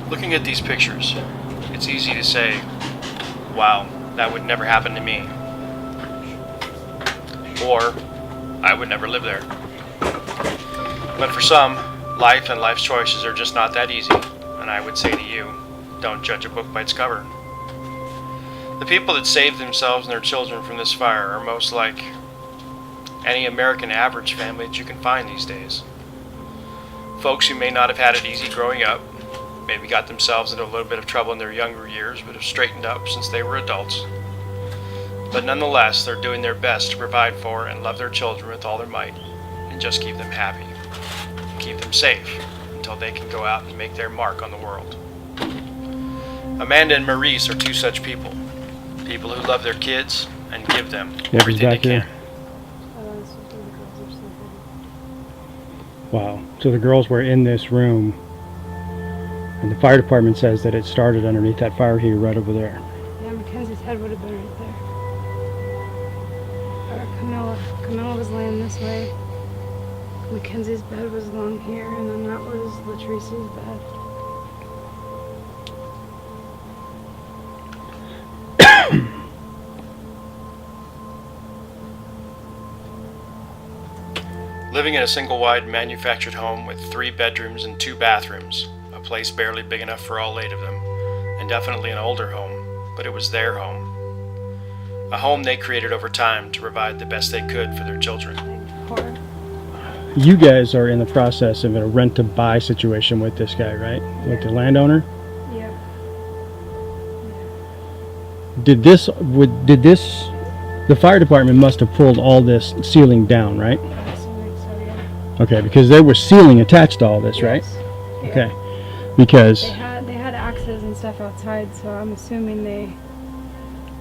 Looking at these pictures, it's easy to say, wow, that would never happen to me. Or, I would never live there. But for some, life and life's choices are just not that easy, and I would say to you, don't judge a book by its cover. The people that saved themselves and their children from this fire are most like any American average family that you can find these days. Folks who may not have had it easy growing up, maybe got themselves into a little bit of trouble in their younger years, but have straightened up since they were adults. But nonetheless, they're doing their best to provide for and love their children with all their might, and just keep them happy, keep them safe, until they can go out and make their mark on the world. Amanda and Maurice are two such people. People who love their kids and give them everything they can. Wow. So the girls were in this room, and the fire department says that it started underneath that fire heater right over there. Yeah, Mackenzie's head would have been right there. Or Camilla was laying this way. Mackenzie's bed was along here, and then that was Latrice's bed. Living in a single-wide manufactured home with 3 bedrooms and 2 bathrooms, a place barely big enough for all 8 of them, and definitely an older home, but it was their home. A home they created over time to provide the best they could for their children. You guys are in the process of a rent-to-buy situation with this guy, right? With the landowner? Yeah. The fire department must have pulled all this ceiling down, right? So, yeah. Okay, because there was ceiling attached to all this, right? Yeah. Okay, because... They had axes and stuff outside, so I'm assuming they...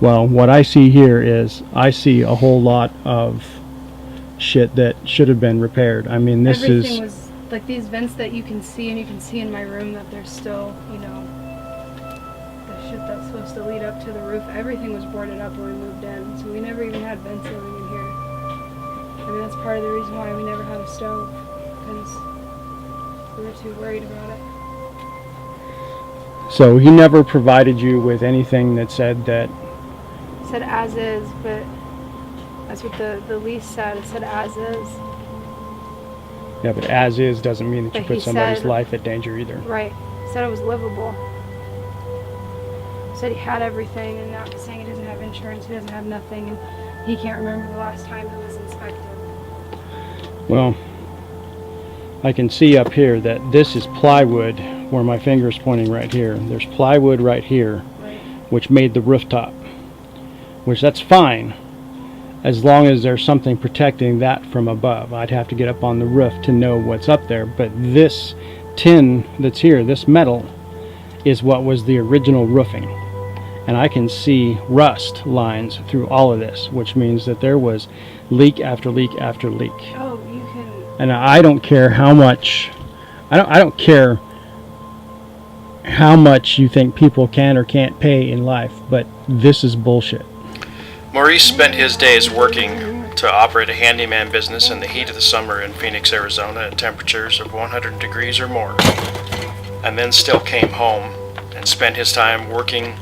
Well, what I see here is, I see a whole lot of shit that should have been repaired. I mean, this Everything was, like these vents that you can see, and you can see in my room that there's still, you know, the shit that's supposed to lead up to the roof. Everything was boarded up when we moved in, so we never even had vents living in here. I mean, that's part of the reason why we never had a stove, because we were too worried about it. So he never provided you with anything that said that... It said as is, but that's what the lease said. It said as is. Yeah, but as is doesn't mean that you But put he somebody's said- life at danger either. Right. It said it was livable. It said he had everything, and now he's saying he doesn't have insurance, he doesn't have nothing, and he can't remember the last time it was inspected. Well, I can see up here that this is plywood, where my finger is pointing right here. There's plywood right here, Right. which made the rooftop, which that's fine, as long as there's something protecting that from above. I'd have to get up on the roof to know what's up there, but this tin that's here, this metal, is what was the original roofing. And I can see rust lines through all of this, which means that there was leak after leak after leak. Oh, you can... And I don't care how much, I don't care how much you think people can or can't pay in life, but this is bullshit. Maurice spent his days working to operate a handyman business in the heat of the summer in Phoenix, Arizona at temperatures of 100 degrees or more, and then still came home and spent his time working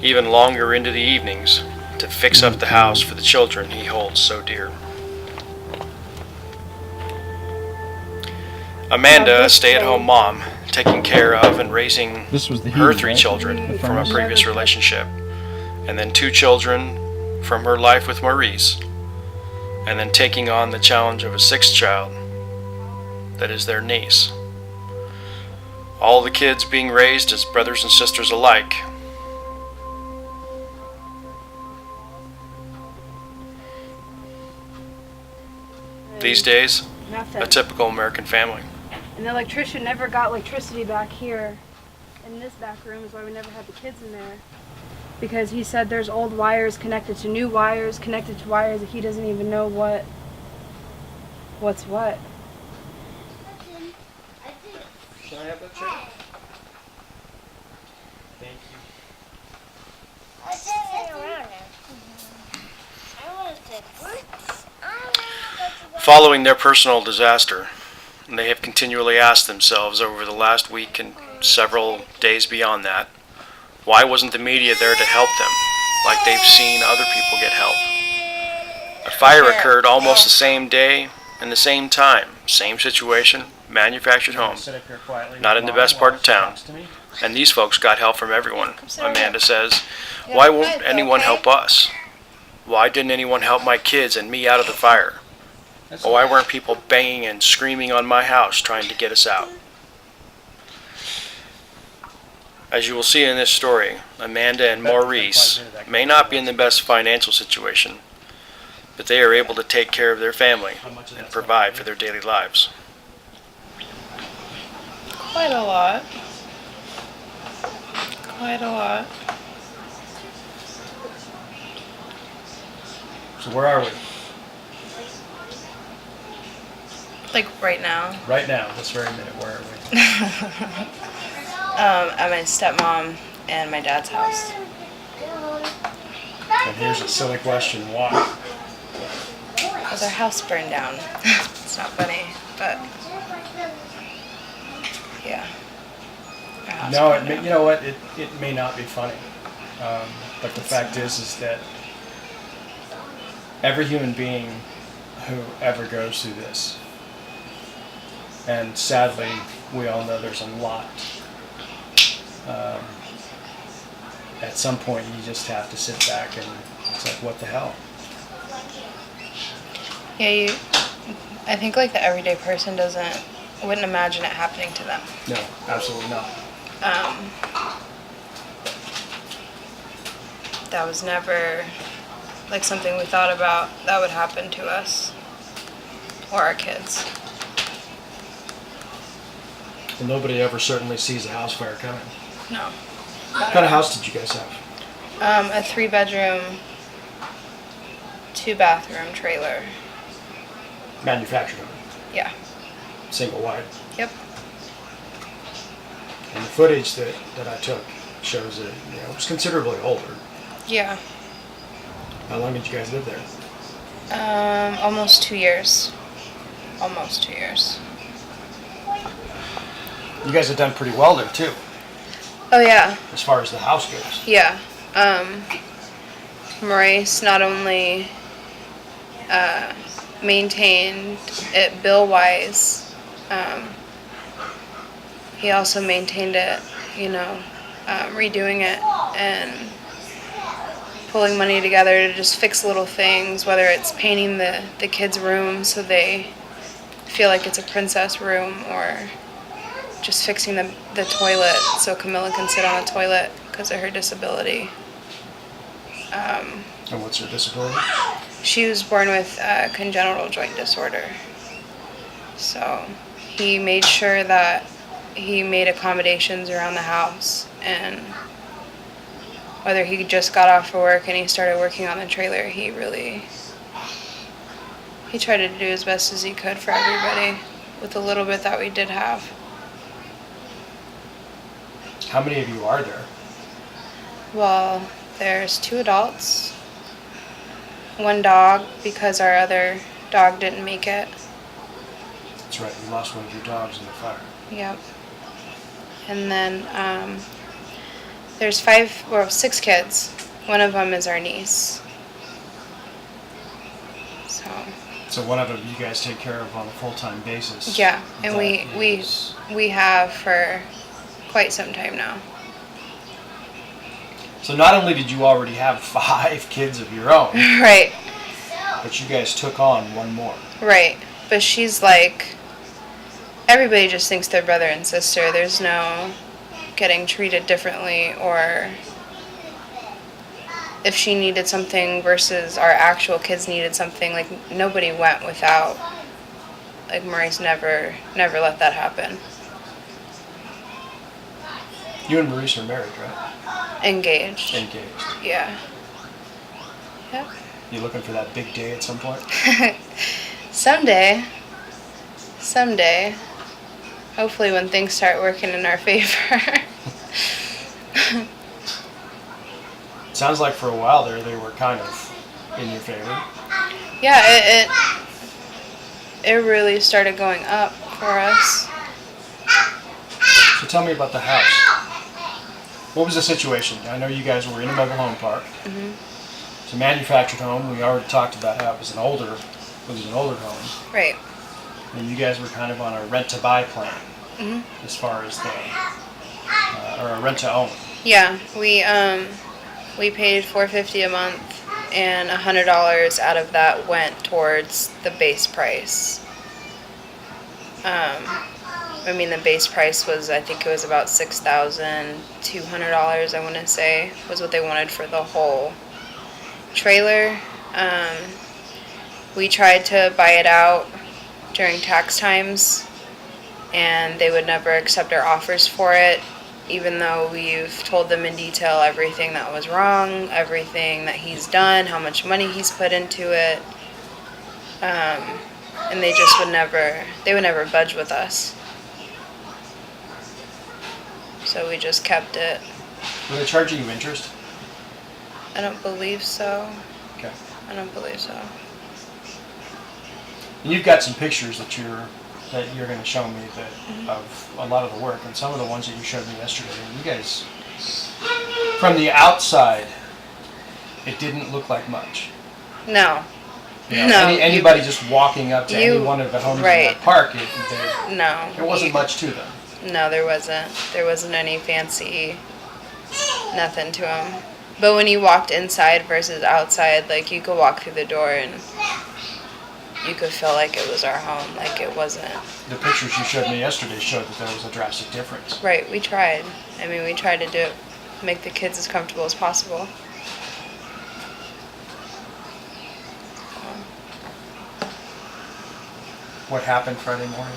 even longer into the evenings to fix up the house for the children he holds so dear. Amanda, a stay-at-home mom, taking care of and raising This was the her heater, 3 right? children The from a furnace? previous relationship, and then 2 children from her life with Maurice, and then taking on the challenge of a 6th child that is their niece. All the kids being raised as brothers and sisters alike. These days, Nothing. a typical American family. And the electrician never got electricity back here. In this back room is why we never had the kids in there. Because he said there's old wires connected to new wires, connected to wires that he doesn't even know what's what. Can I have that check? Thank you. Following their personal disaster, they have continually asked themselves over the last week and several days beyond that. Why wasn't the media there to help them, like they've seen other people get help? A fire occurred almost the same day and the same time. Same situation, manufactured home. Not in the best part of town. And these folks got help from everyone. Amanda says, why won't anyone help us? Why didn't anyone help my kids and me out of the fire? Why weren't people banging and screaming on my house trying to get us out? As you will see in this story, Amanda and Maurice may not be in the best financial situation, but they are able to take care of their family and provide for their daily lives. Quite a lot. Quite a lot. So where are we? Like right now. Right now, this very minute, where are we? At my stepmom and my dad's house. And here's a silly question, why? Because our house burned down. It's not funny, but yeah. Our house No, burned down. you know what, it may not be funny. But the fact is that every human being who ever goes through this, and sadly, we all know there's a lot. At some point, you just have to sit back and it's like, what the hell? Yeah, I think like the everyday person wouldn't imagine it happening to them. No, absolutely not. That was never like something we thought about that would happen to us or our kids. Well, nobody ever certainly sees a house fire coming. No. What kind of house did you guys have? A 3-bedroom, 2-bathroom trailer. Manufactured home, Yeah. single wide. Yep. And the footage that I took shows that it was considerably older. Yeah. How long did you guys live there? Almost 2 years. Almost 2 years. You guys have done pretty well there too, Oh yeah. as far as the house goes. Yeah. Maurice not only maintained it bill-wise, he also maintained it, redoing it and pulling money together to just fix little things, whether it's painting the kids' room so they feel like it's a princess room, or just fixing the toilet so Camilla can sit on the toilet because of her disability. And what's her disability? She was born with congenital joint disorder. So he made sure that he made accommodations around the house, and whether he just got off of work and he started working on the trailer, he tried to do as best as he could for everybody with the little bit that we did have. How many of you are there? Well, there's 2 adults, 1 dog because our other dog didn't make it. That's right, you lost one of your dogs in the fire. Yep. And then there's 6 kids. One of them is our niece. So one of them you guys take care of on a full-time basis. Yeah, and That we is- have for quite some time now. So not only did you already have 5 kids of your own, Right, but you guys took on one more. right. But she's like, everybody just thinks they're brother and sister. There's no getting treated differently, or if she needed something versus our actual kids needed something, like nobody went without. Like Maurice never let that happen. You and Maurice are married, right? Engaged. Engaged. Yeah. Yep. You looking for that big day at some point? Someday. Hopefully when things start working in our favor. Sounds like for a while there they were kind of in your favor. Yeah, it really started going up for us. So tell me about the house. What was the situation? I know you guys were in a mobile home park. Mhm. It's a manufactured home. We already talked about how it was an older home. Right. And you guys were kind of on a rent-to-buy plan Mhm. as far as the, or a rent-to-own. Yeah, we paid $450 a month, and $100 out of that went towards the base price. I mean, the base price was, I think it was about $6,200, I want to say, was what they wanted for the whole trailer. We tried to buy it out during tax times, and they would never accept our offers for it, even though we've told them in detail everything that was wrong, everything that he's done, how much money he's put into it. And they just would never budge with us. So we just kept it. Were they charging you interest? I don't believe so. Okay. I don't believe so. And you've got some pictures that you're going to show me that of a lot of the work, and some of the ones that you showed me yesterday. And you guys, from the outside, it didn't look like much. No. You know, No, anybody just walking up to any you- one of the homes in right. that park, No. there wasn't much to them. No, there wasn't. There wasn't any fancy, nothing to them. But when you walked inside versus outside, like, you could walk through the door and you could feel like it was our home, like it wasn't. The pictures you showed me yesterday showed that there was a drastic difference. Right, we tried. I mean, we tried to make the kids as comfortable as possible. What happened Friday morning?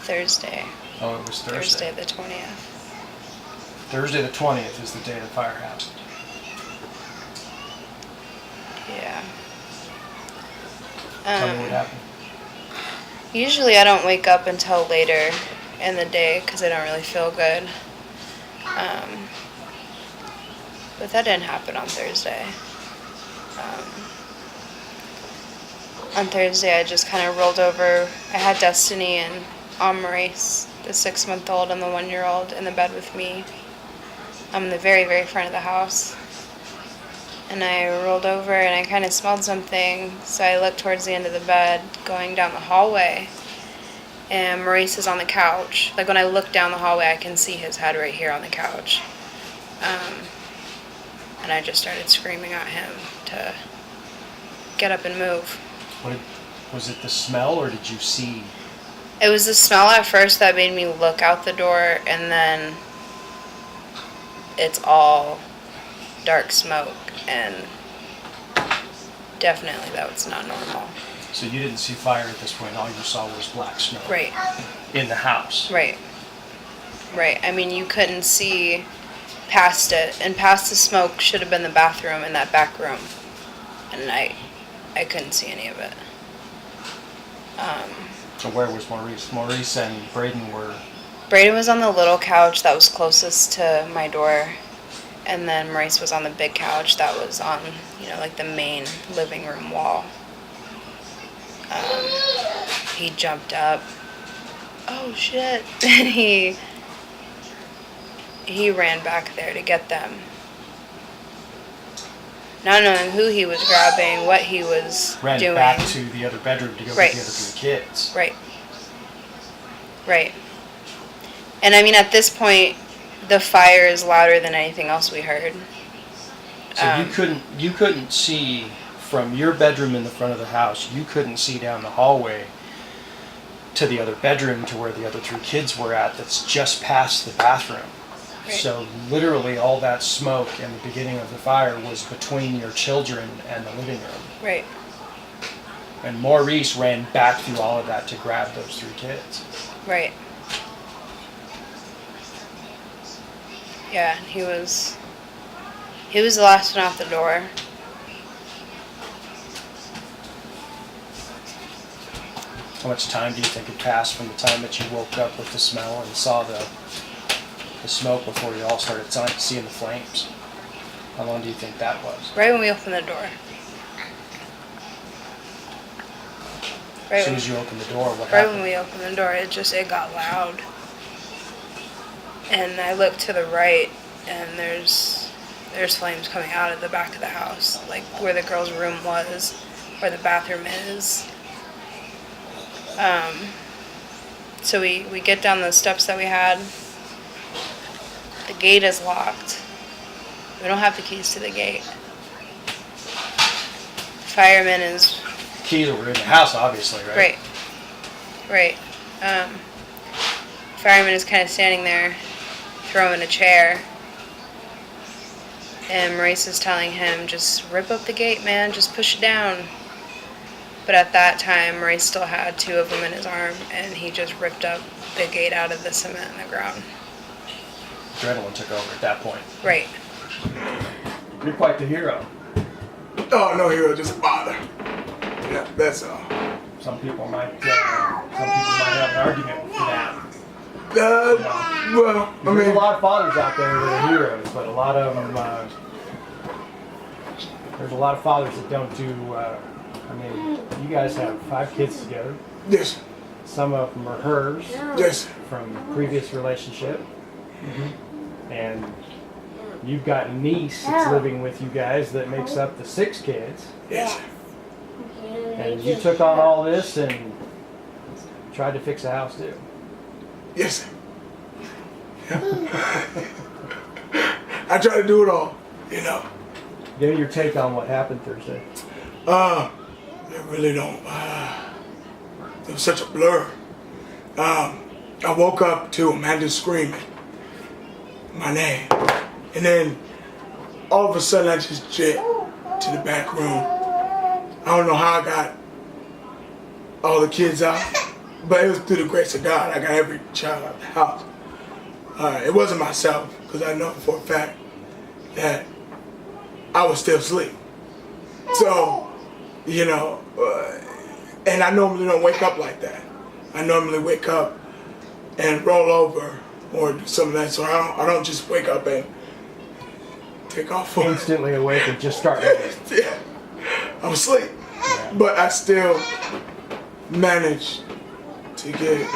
Thursday. Oh, it was Thursday. Thursday the 20th. Thursday the 20th is the day the fire happened. Yeah. Tell me what happened. Usually I don't wake up until later in the day because I don't really feel good. But that didn't happen on Thursday. On Thursday I just kind of rolled over. I had Destiny and Maurice, the 6-month-old and the 1-year-old, in the bed with me. I'm in the very, very front of the house. And I rolled over and I kind of smelled something, so I looked towards the end of the bed, going down the hallway. And Maurice is on the couch. Like, when I look down the hallway, I can see his head right here on the couch. And I just started screaming at him to get up and move. Was it the smell, or did you see? It was the smell at first that made me look out the door, and then it's all dark smoke, and definitely that was not normal. So you didn't see fire at this point. All you saw was black smoke. Right. In the house. Right. Right. I mean, you couldn't see past it, and past the smoke should have been the bathroom in that back room, and I couldn't see any of it. So where was Maurice? Maurice and Braden were. Braden was on the little couch that was closest to my door, and then Maurice was on the big couch that was on, like the main living room wall. He jumped up. Oh shit! And he ran back there to get them. Not knowing who he was grabbing, what he was Ran doing. back to the other bedroom to go Right. get the other 3 kids. Right. Right. And I mean, at this point, the fire is louder than anything else we heard. So you couldn't see from your bedroom in the front of the house. You couldn't see down the hallway to the other bedroom to where the other 3 kids were at. That's just past the bathroom. Right. So literally all that smoke and the beginning of the fire was between your children and the living room. Right. And Maurice ran back through all of that to grab those 3 kids. Right. Yeah, he was the last one out the door. How much time do you think had passed from the time that you woke up with the smell and saw the smoke before you all started seeing the flames? How long do you think that was? Right when we opened the door. As soon as you opened the door, what Right happened? when we opened the door, it got loud. and I look to the right, and there's flames coming out of the back of the house, like where the girl's room was, where the bathroom is. So we get down the steps that we had. The gate is locked. We don't have the keys to the gate. Fireman is Keys were in the house, obviously, right? right. Fireman is kind of standing there, throwing a chair. And Maurice is telling him, just rip up the gate, man, just push it down. But at that time, Maurice still had 2 of them in his arm, and he just ripped up the gate out of the cement in the ground. Adrenaline took over at that point. Right. You're quite the hero. Oh, no hero, just a father. Yeah, that's all. Some people might have an argument with that. Well, I There's a mean, lot of fathers out there that are heroes, but a lot of them, there's a lot of fathers that don't do, I mean, you guys have 5 kids together. yes, Some of them are hers yes, from previous relationship. And you've got a niece that's living with you guys that makes up the 6 kids. yes, And you took on all this and tried to fix the house too. yes. I try to do it all, you know. Give me your take on what happened Thursday. I really don't. It was such a blur. I woke up to Amanda screaming my name. And then all of a sudden I just jet to the back room. I don't know how I got all the kids out, but it was through the grace of God. I got every child out of the house. It wasn't myself, because I know for a fact that I was still asleep. So, you know, and I normally don't wake up like that. I normally wake up and roll over or do some of that. So I don't just wake up and take off for it. Instantly awake and just start moving. Yeah, I'm asleep. But I still managed to get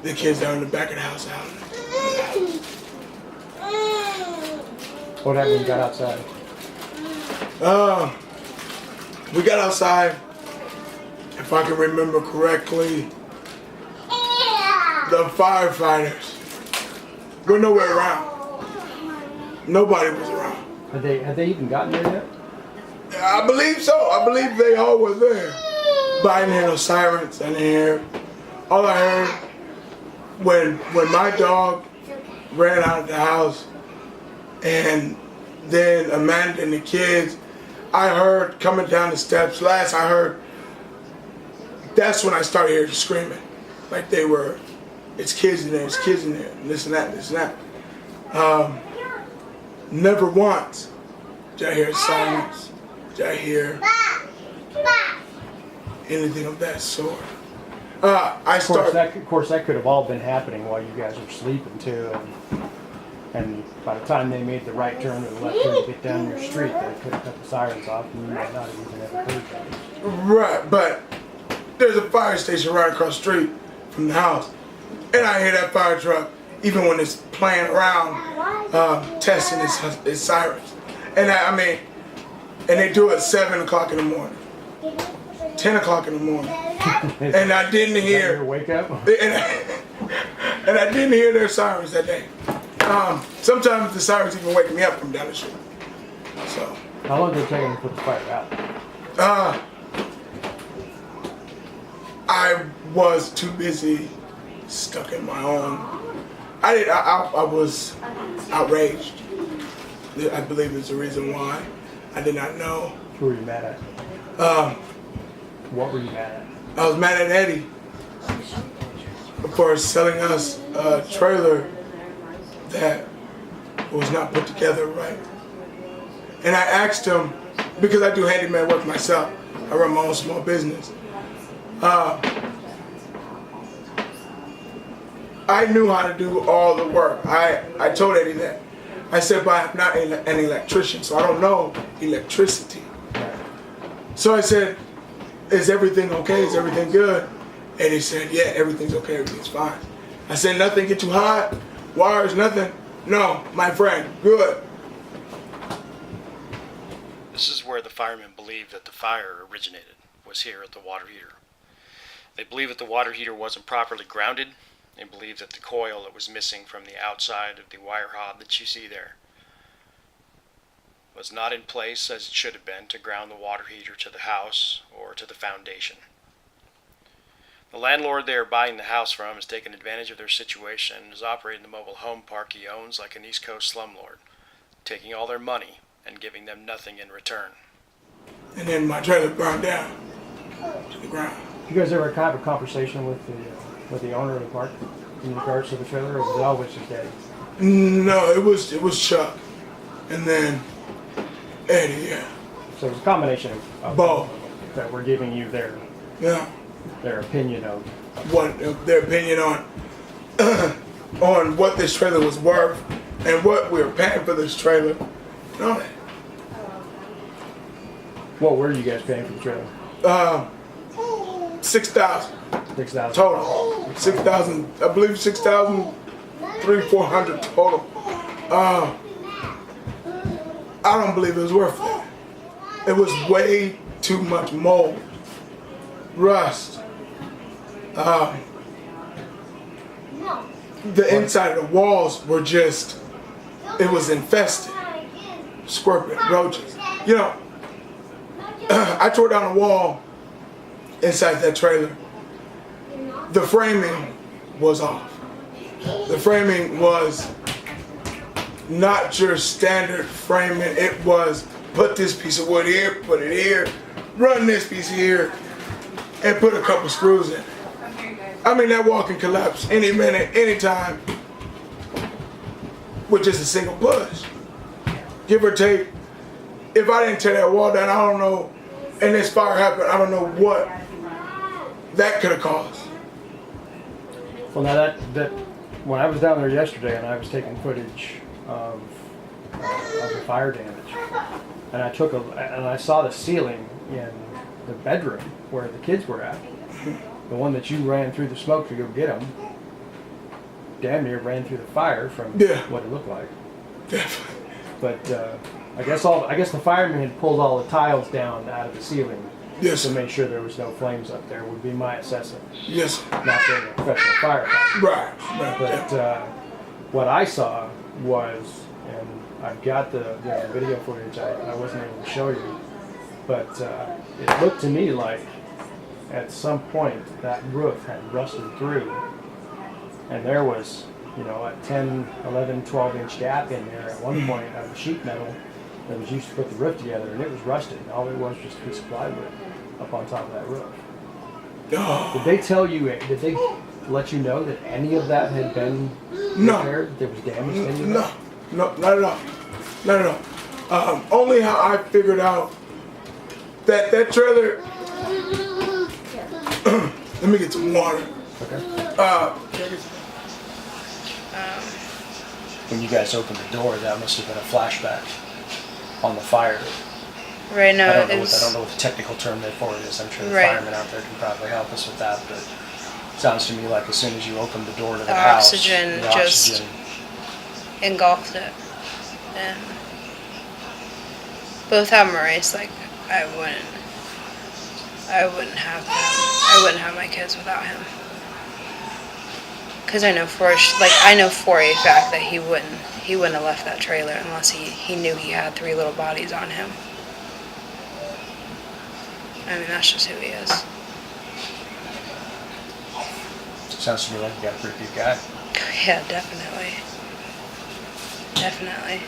the kids down in the back of the house out. What happened when you got outside? We got outside, if I can remember correctly, the firefighters were nowhere around. Nobody was around. Had they even gotten there yet? I believe so. I believe they all were there. But I didn't hear no sirens. I didn't hear. All I heard when my dog ran out of the house, and then Amanda and the kids, I heard coming down the steps. Last I heard, that's when I started hearing screaming, like they were, it's kids in there, it's kids in there, and this and that, and this and that. Never once did I hear silence. Did I hear anything of that sort? Of course, that could have all been happening while you guys were sleeping too. And by the time they made the right turn or the left turn to get down your street, they could have cut the sirens off, and you might not have even ever heard that. Right, but there's a fire station right across the street from the house, and I hear that fire truck even when it's playing around, testing its sirens. And I mean, and they do it at 7 o'clock in the morning, 10 o'clock in the morning, and I didn't Your hear, wake up. and I didn't hear their sirens that day. Sometimes the sirens even wake me up from down the street. So. How long did it take them to put the fire out? I was too busy, stuck in my own. I was outraged. I believe there's a reason why. I did not know. Who were you mad at? What were you mad at? I was mad at Eddie for selling us a trailer that was not put together right. And I asked him, because I do handyman work myself, I run my own small business. I knew how to do all the work. I told Eddie that. I said, but I'm not an electrician, so I don't know electricity. So I said, is everything okay? Is everything good? And he said, yeah, everything's okay, everything's fine. I said, nothing get too hot, wires, nothing? No, my friend, good. This is where the firemen believe that the fire originated, was here at the water heater. They believe that the water heater wasn't properly grounded. They believe that the coil that was missing from the outside of the wire hob that you see there was not in place as it should have been to ground the water heater to the house or to the foundation. The landlord they are buying the house from has taken advantage of their situation and is operating the mobile home park he owns like an East Coast slumlord, taking all their money and giving them nothing in return. And then my trailer burned down to the ground. You guys ever have a conversation with the owner of the park in regards to the trailer, or was it always just Eddie? No, it was Chuck. And then Eddie, yeah. So it was a combination of Both. that we're giving you their Yeah. opinion of. What their opinion on on what this trailer was worth and what we were paying for this trailer. No, What were you guys paying for the trailer? 6,000 $6,000. total. 6,000, I believe 6,400 total. I don't believe it was worth it. It was way too much mold, rust. The inside of the walls were just, it was infested. Scorpion, roaches. You know, I tore down a wall inside that trailer. The framing was off. The framing was not your standard framing. It was put this piece of wood here, put it here, run this piece here, and put a couple screws in it. I mean, that wall can collapse any minute, any time, with just a single push. Give or take. If I didn't tear that wall down, I don't know, and this fire happened, I don't know what that could have caused. Well, now that when I was down there yesterday and I was taking footage of the fire damage, and I saw the ceiling in the bedroom where the kids were at, the one that you ran through the smoke to go get them, damn near ran through the fire from what it looked like. Definitely. But I guess the fireman had pulled all the tiles down out of the ceiling Yes, to sir. make sure there was no flames up there. Would be my assessment. Yes, sir. Not being a professional firefighter. Right, right. But what I saw was, and I've got the video footage. I wasn't able to show you, but it looked to me like at some point that roof had rusted through, and there was, a 10, 11, 12-inch gap in there at one point of the sheet metal that was used to put the roof together, and it was rusted. All it was just a piece of plywood up on top of that roof. Oh, Did they tell you? Did they let you know that any of that had been No. repaired? There was damage to any of no, that? no, not at all. Not at all. Only how I figured out that trailer. Let me get some water. Okay. When you guys opened the door, that must have been a flashback on the fire. Right now, I don't it know was. what the technical term for it is. I'm sure the Right. firemen out there can probably help us with that. But it sounds to me like as soon as you opened the door to the The house, oxygen the just- oxygen. Engulfed it, and both have them erased. Like I wouldn't have them. I wouldn't have my kids without him. Cause I know for a fact that he wouldn't have left that trailer unless he knew he had 3 little bodies on him. I mean, that's just who he is. Sounds to me like you got a pretty good guy. Yeah, definitely. Definitely.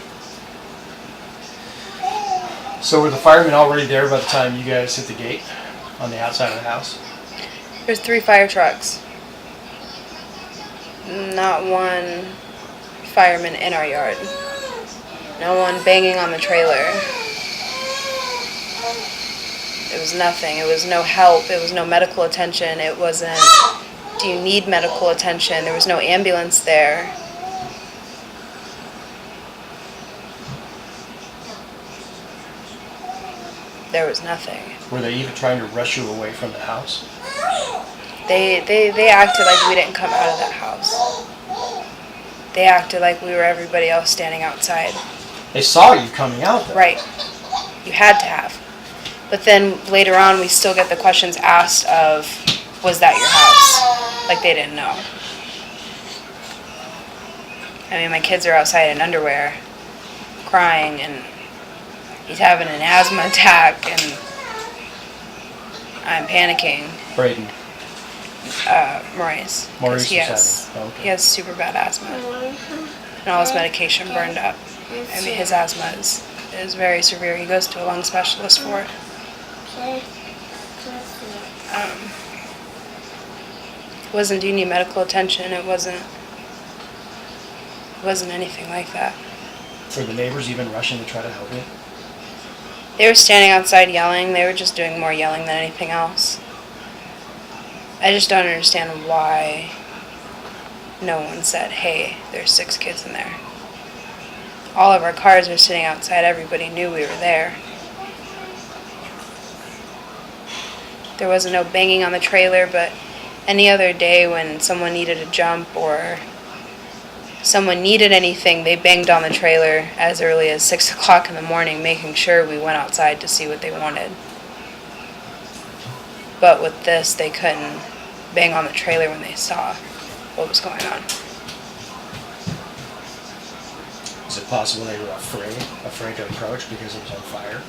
So were the firemen already there by the time you guys hit the gate on the outside of the house? There's 3 fire trucks. Not one fireman in our yard. No one banging on the trailer. It was nothing. It was no help. It was no medical attention. It wasn't, do you need medical attention? There was no ambulance there. There was nothing. Were they even trying to rush you away from the house? They acted like we didn't come out of that house. they acted like we were everybody else standing outside. They saw you coming out though. Right. You had to have. But then later on, we still get the questions asked of, was that your house? Like they didn't know. I mean, my kids are outside in underwear, crying, and he's having an asthma attack, and I'm panicking. Braden. Maurice. 'Cause Maurice he was has, having. Okay. he has super bad asthma. And all his medication burned up. I mean, his asthma is very severe. He goes to a lung specialist for it. Wasn't, do you need medical attention? It wasn't anything like that. Were the neighbors even rushing to try to help you? They were standing outside yelling. They were just doing more yelling than anything else. I just don't understand why no one said, hey, there's 6 kids in there. All of our cars are sitting outside. Everybody knew we were there. There wasn't no banging on the trailer, but any other day when someone needed a jump or someone needed anything, they banged on the trailer as early as 6 o'clock in the morning, making sure we went outside to see what they wanted. But with this, they couldn't bang on the trailer when they saw what was going on. Is it possible they were afraid to approach because it was on fire?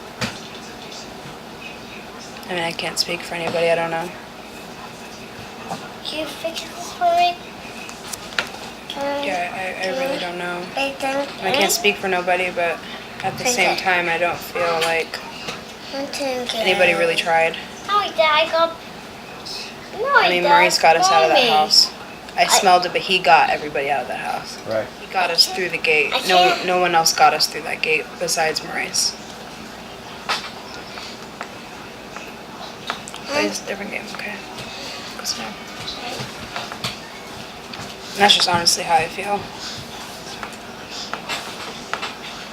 I mean, I can't speak for anybody. I don't know. Can you fix this for me? Yeah, I really don't know. I can't speak for nobody, but at the same time, I don't feel like anybody really tried. No, Dad, I mean, Maurice got us out of that house. I smelled it, but he got everybody out of that house. Right. He got us through the gate. I can't- No one else got us through that gate besides Maurice. It's a different game, okay. Good to know. And that's just honestly how I feel.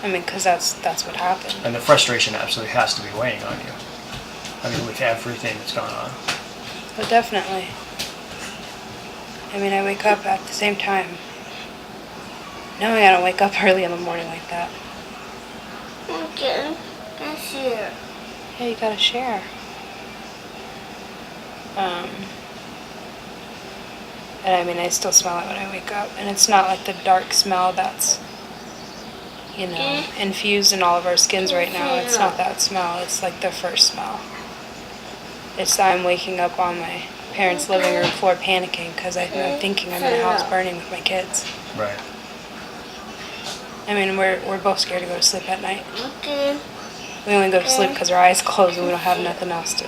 I mean, because that's what happened. And the frustration absolutely has to be weighing on you. I mean, with everything that's gone on. But definitely. I mean, I wake up at the same time. Knowing I don't wake up early in the morning like that. Okay, that's here. Yeah, you gotta share. And I mean, I still smell it when I wake up. And it's not like the dark smell that's, you know, infused in all of our skins right now. It's not that smell. It's like the first smell. It's that I'm waking up on my parents' living room floor panicking because I'm thinking I'm in a house burning with my kids. Right. I mean, we're both scared to go to sleep at night. Okay. We only go to sleep because our eyes close and we don't have nothing else to,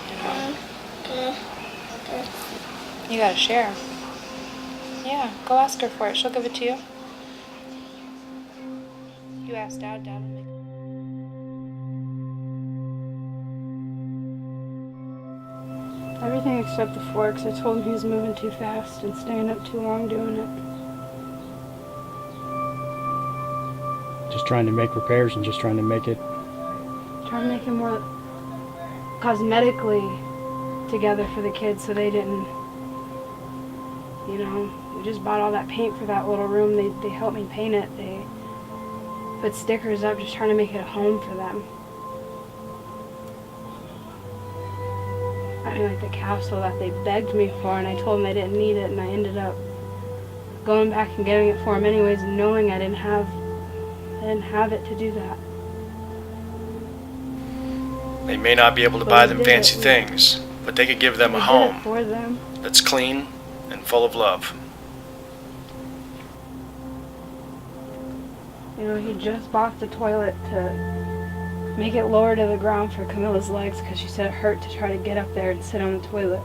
you know. Okay. You gotta share. Yeah, go ask her for it. She'll give it to you. You ask Dad, Dad will make it. Everything except the forks. I told him he was moving too fast and staying up too long doing it. Just trying to make repairs and just trying to make it. Trying to make it more cosmetically together for the kids so they didn't, you know, we just bought all that paint for that little room. They helped me paint it. They put stickers up just trying to make it a home for them. I mean, like the castle that they begged me for, and I told them I didn't need it, and I ended up going back and getting it for them anyways, knowing I didn't have it to do that. They may not be able to But buy we them did fancy it. things, but they could give them a I did it home for them. that's clean and full of love. You know, he just bought the toilet to make it lower to the ground for Camilla's legs because she said it hurt to try to get up there and sit on the toilet.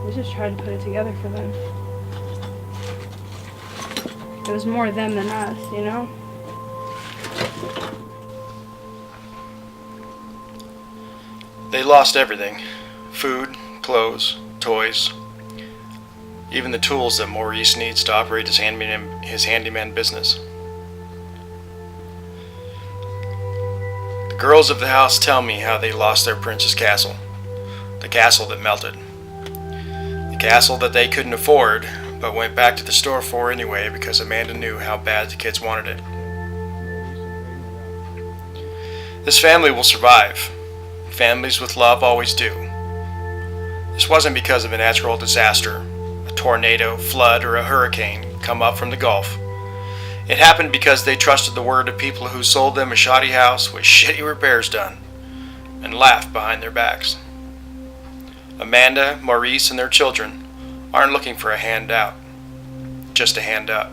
We just tried to put it together for them. It was more them than us, you know? They lost everything. Food, clothes, toys, even the tools that Maurice needs to operate his handyman business. The girls of the house tell me how they lost their princess castle, the castle that melted. They castle that they couldn't afford, but went back to the store for anyway because Amanda knew how bad the kids wanted it. This family will survive. Families with love always do. This wasn't because of a natural disaster, a tornado, flood, or a hurricane come up from the Gulf. It happened because they trusted the word of people who sold them a shoddy house with shitty repairs done and laughed behind their backs. Amanda, Maurice, and their children aren't looking for a handout, just a hand up.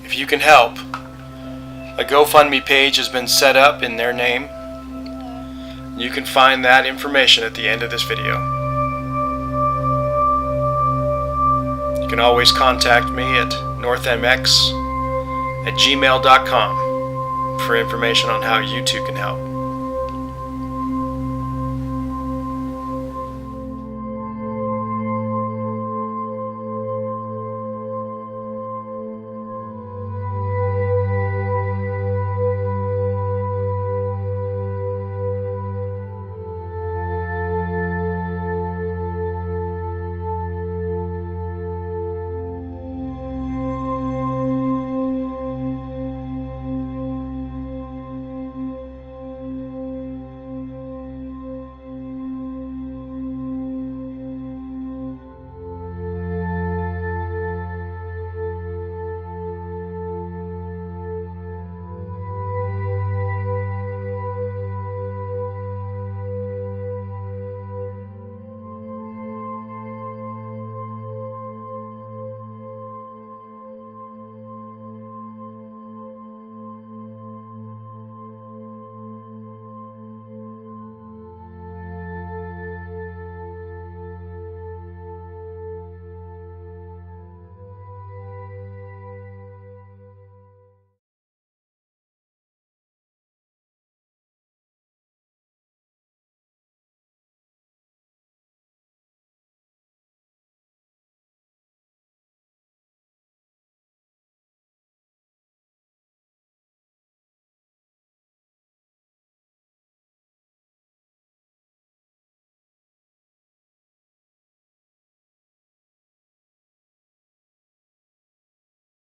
If you can help, a GoFundMe page has been set up in their name. You can find that information at the end of this video. You can always contact me at northmx@gmail.com for information on how you too can help.